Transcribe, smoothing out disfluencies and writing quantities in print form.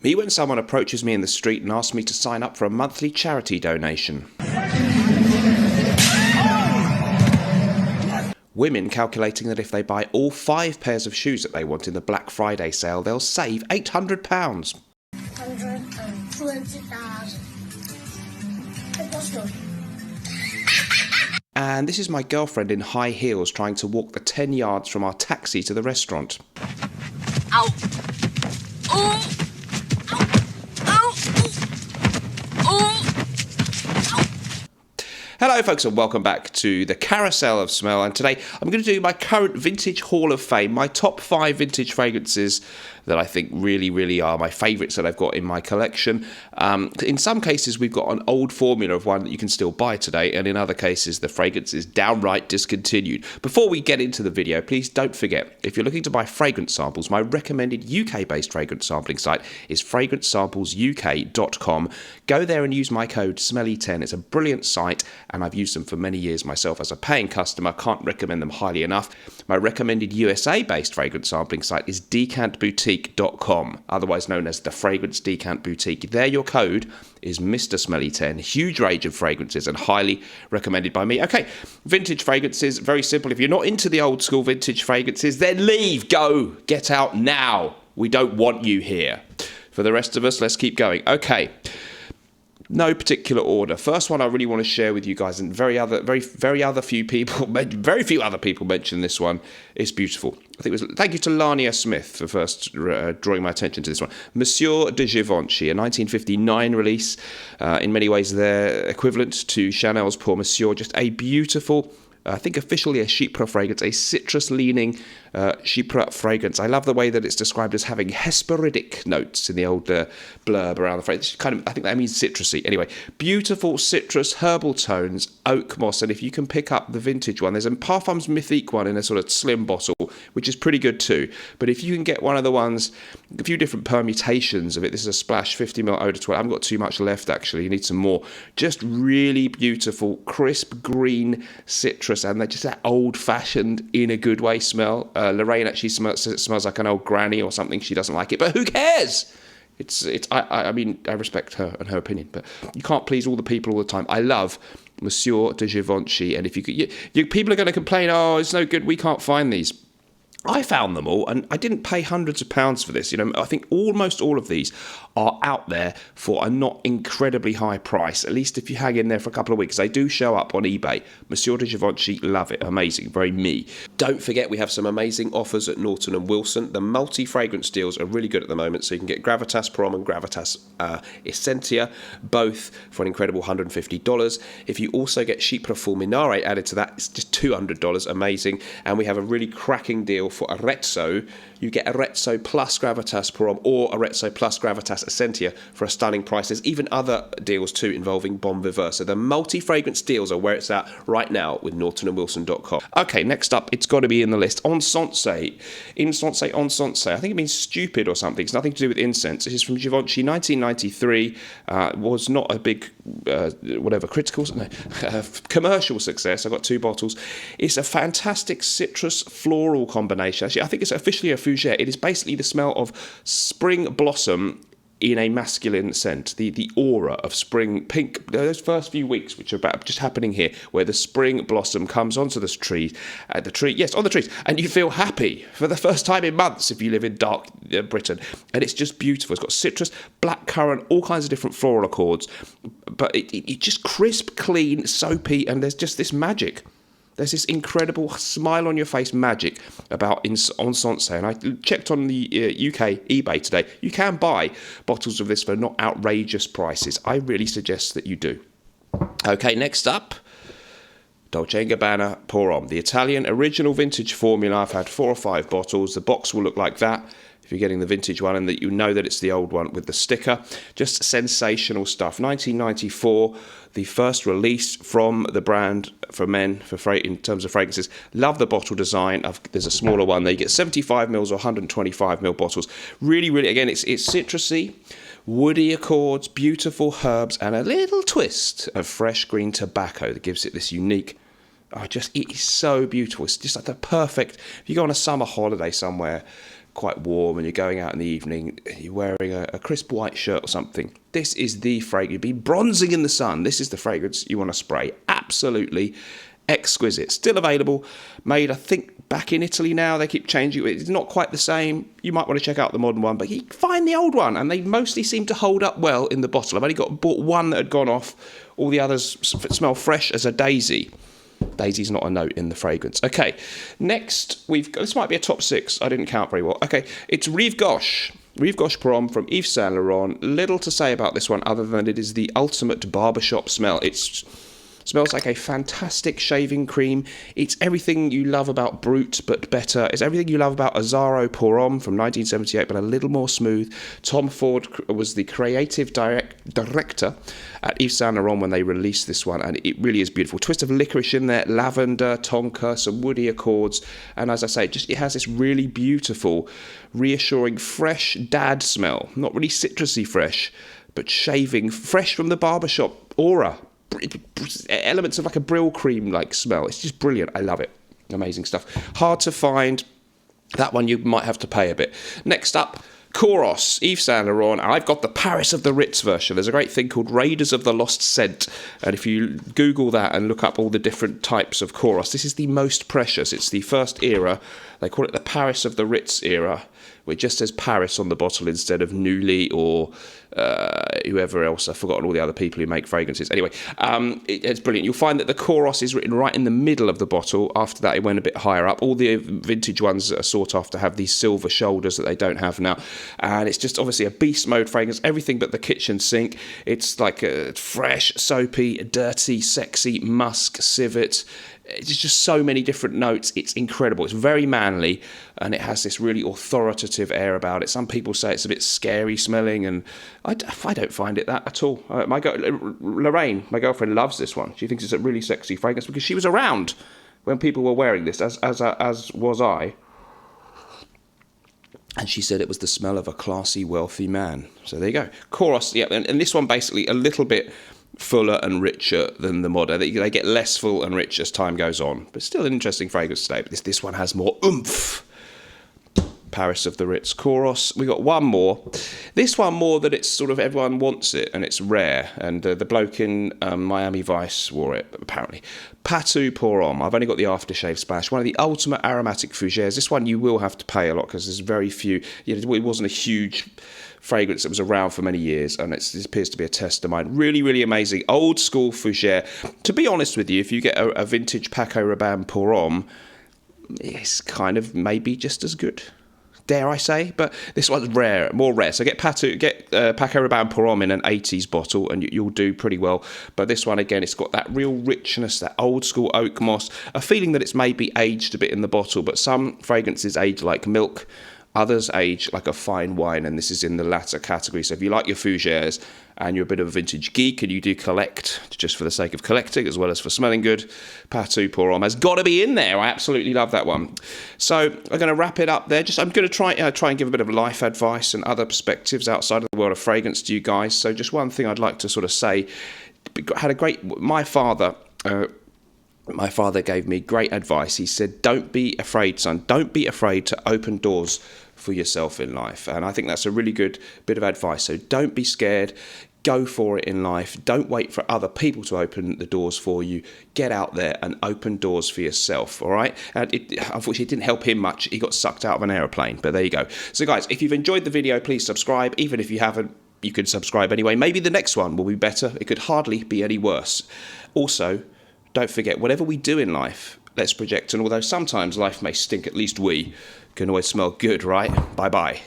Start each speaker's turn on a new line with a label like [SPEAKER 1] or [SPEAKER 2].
[SPEAKER 1] be when someone approaches me in the street and asks me to sign up for a monthly charity donation. Women calculating that if they buy all 5 pairs of shoes that they want in the Black Friday sale, they'll save £800.
[SPEAKER 2] 120,000.
[SPEAKER 1] And this is my girlfriend in high heels trying to walk the 10 yards from our taxi to the restaurant.
[SPEAKER 2] Ow! Oh!
[SPEAKER 1] Hello folks and welcome back to the Carousel of Smell, and today I'm going to do my current Vintage Hall of Fame, my top 5 vintage fragrances that I think really are my favourites that I've got in my collection. In some cases we've got an old formula of one that you can still buy today, and in other cases the fragrance is downright discontinued. Before we get into the video, please don't forget, if you're looking to buy fragrance samples, my recommended UK-based fragrance sampling site is fragrancesamplesuk.com. Go there and use my code SMELLY10. It's a brilliant site, and I've used them for many years myself as a paying customer. Can't recommend them highly enough. My recommended USA-based fragrance sampling site is decantboutique.com, otherwise known as the Fragrance Decant Boutique. There your code is Mr. Smelly10. Huge range of fragrances and highly recommended by me. Okay, vintage fragrances, very simple. If you're not into the old school vintage fragrances, then leave, go, get out now. We don't want you here. For the rest of us, let's keep going. Okay. No particular order. First one I really want to share with you guys, and very few other people mention this one. It's beautiful. I think it was thank you to Lania Smith for first drawing my attention to this one. Monsieur de Givenchy, a 1959 release. In many ways, they're equivalent to Chanel's Pour Monsieur. Just a beautiful, I think officially a Chypre fragrance, a citrus-leaning Chypre fragrance. I love the way that it's described as having Hesperidic notes in the old blurb around the fragrance. I think that means citrusy. Anyway, beautiful citrus, herbal tones, oak moss, and if you can pick up the vintage one, there's a Parfums Mythique one in a sort of slim bottle, which is pretty good too. But if you can get one of the ones, a few different permutations of it, this is a splash 50ml eau de toilette. I haven't got too much left actually, you need some more. Just really beautiful, crisp green citrus, and they're just that old-fashioned, in a good way, smell. Lorraine actually smells like an old granny or something. She doesn't like it, but who cares? I mean, I respect her and her opinion, but you can't please all the people all the time. I love Monsieur de Givenchy, and if you people are going to complain, oh, it's no good, we can't find these. I found them all, and I didn't pay hundreds of pounds for this. You know, I think almost all of these are out there for a not incredibly high price. At least if you hang in there for a couple of weeks, they do show up on eBay. Monsieur de Givenchy, love it, amazing, very me. Don't forget, we have some amazing offers at Norton & Wilson. The multi-fragrance deals are really good at the moment, so you can get Gravitas Prom and Gravitas Essentia, both for an incredible $150. If you also get Chypre Fulminare added to that, it's just $200, amazing. And we have a really cracking deal for Arezzo. You get Arezzo plus Gravitas Prom or Arezzo plus Gravitas Essentia for a stunning price. There's even other deals too involving Bon Viveur. So the multi-fragrance deals are where it's at right now with nortonandwilson.com. Okay, next up, it's got to be in the list. Insensé. I think it means stupid or something. It's nothing to do with incense. This is from Givenchy, 1993. Was not a big, commercial success. I got 2 bottles. It's a fantastic citrus floral combination. Actually, I think it's officially a fougere. It is basically the smell of spring blossom in a masculine scent. The aura of spring pink, those first few weeks, which are about just happening here, where the spring blossom comes onto this tree, on the trees, and you feel happy for the first time in months if you live in dark Britain. And it's just beautiful. It's got citrus, blackcurrant, all kinds of different floral accords, but it just crisp, clean, soapy, and there's just this magic. There's this incredible smile on your face magic about Insensé, and I checked on the UK eBay today. You can buy bottles of this for not outrageous prices. I really suggest that you do. Okay, next up, Dolce&Gabbana Pour Homme, the Italian original vintage formula. I've had 4 or 5 bottles. The box will look like that if you're getting the vintage one, and that you know that it's the old one with the sticker. Just sensational stuff. 1994, the first release from the brand for men in terms of fragrances. Love the bottle design. There's a smaller one there. You get 75ml or 125ml bottles. Really, again, it's citrusy, woody accords, beautiful herbs, and a little twist of fresh green tobacco that gives it this unique. It is so beautiful. It's just like the perfect. If you go on a summer holiday somewhere, quite warm and you're going out in the evening, you're wearing a crisp white shirt or something, this is the fragrance. You'd be bronzing in the sun. This is the fragrance you want to spray. Absolutely exquisite. Still available. Made, I think, back in Italy now. They keep changing it. It's not quite the same. You might want to check out the modern one, but you can find the old one, and they mostly seem to hold up well in the bottle. I've only bought one that had gone off. All the others smell fresh as a daisy. Daisy's not a note in the fragrance. Okay, next we've got, this might be a top 6. I didn't count very well. Okay, it's Rive Gauche. Rive Gauche Pour Homme from Yves Saint Laurent. Little to say about this one other than it is the ultimate barbershop smell. It's smells like a fantastic shaving cream. It's everything you love about Brut, but better. It's everything you love about Azzaro Pour Homme from 1978, but a little more smooth. Tom Ford was the creative director at Yves Saint Laurent when they released this one, and it really is beautiful. Twist of licorice in there, lavender, tonka, some woody accords, and as I say, it has this really beautiful, reassuring, fresh dad smell. Not really citrusy fresh, but shaving, fresh from the barbershop aura. Elements of like a Brill cream like smell. It's just brilliant. I love it. Amazing stuff. Hard to find. That one you might have to pay a bit. Next up, Kouros, Yves Saint Laurent. I've got the Paris of the Ritz version. There's a great thing called Raiders of the Lost Scent, and if you Google that and look up all the different types of Kouros, this is the most precious. It's the first era. They call it the Paris of the Ritz era, which just says Paris on the bottle instead of Newly or whoever else. I've forgotten all the other people who make fragrances. Anyway, it's brilliant. You'll find that the Kouros is written right in the middle of the bottle. After that, it went a bit higher up. All the vintage ones that are sought after have these silver shoulders that they don't have now. And it's just obviously a beast mode fragrance, everything but the kitchen sink. It's like a fresh, soapy, dirty, sexy, musk, civet. It's just so many different notes. It's incredible. It's very manly, and it has this really authoritative air about it. Some people say it's a bit scary smelling, and I don't find it that at all. Lorraine, my girlfriend, loves this one. She thinks it's a really sexy fragrance because she was around when people were wearing this, as was I. And she said it was the smell of a classy, wealthy man. So there you go. Kouros, yeah, and this one basically a little bit fuller and richer than the modern. They get less full and rich as time goes on, but still an interesting fragrance today. But this one has more oomph. Paris of the Ritz, Kouros. We got one more. This one more that it's sort of everyone wants it and it's rare. And the bloke in Miami Vice wore it apparently. Patou Pour Homme. I've only got the aftershave splash. One of the ultimate aromatic fougères. This one you will have to pay a lot because there's very few. It wasn't a huge fragrance that was around for many years, and it appears to be a test of mine. Really, really amazing. Old school fougère. To be honest with you, if you get a vintage Paco Rabanne Pour Homme, it's kind of maybe just as good, dare I say, but this one's rare, more rare. So get Paco Rabanne Pour Homme in an 80s bottle and you'll do pretty well. But this one, again, it's got that real richness, that old school oak moss, a feeling that it's maybe aged a bit in the bottle, but some fragrances age like milk, others age like a fine wine, and this is in the latter category. So if you like your fougères and you're a bit of a vintage geek and you do collect just for the sake of collecting as well as for smelling good, Patou Pour Homme has got to be in there. I absolutely love that one. So I'm going to wrap it up there. I'm going to try and give a bit of life advice and other perspectives outside of the world of fragrance to you guys. So just one thing I'd like to sort of say, my father gave me great advice. He said, don't be afraid, son. Don't be afraid to open doors for yourself in life. And I think that's a really good bit of advice. So don't be scared. Go for it in life. Don't wait for other people to open the doors for you. Get out there and open doors for yourself, all right? And unfortunately, it didn't help him much. He got sucked out of an aeroplane, but there you go. So guys, if you've enjoyed the video, please subscribe. Even if you haven't, you can subscribe anyway. Maybe the next one will be better. It could hardly be any worse. Also, don't forget, whatever we do in life, let's project. And although sometimes life may stink, at least we can always smell good, right? Bye-bye.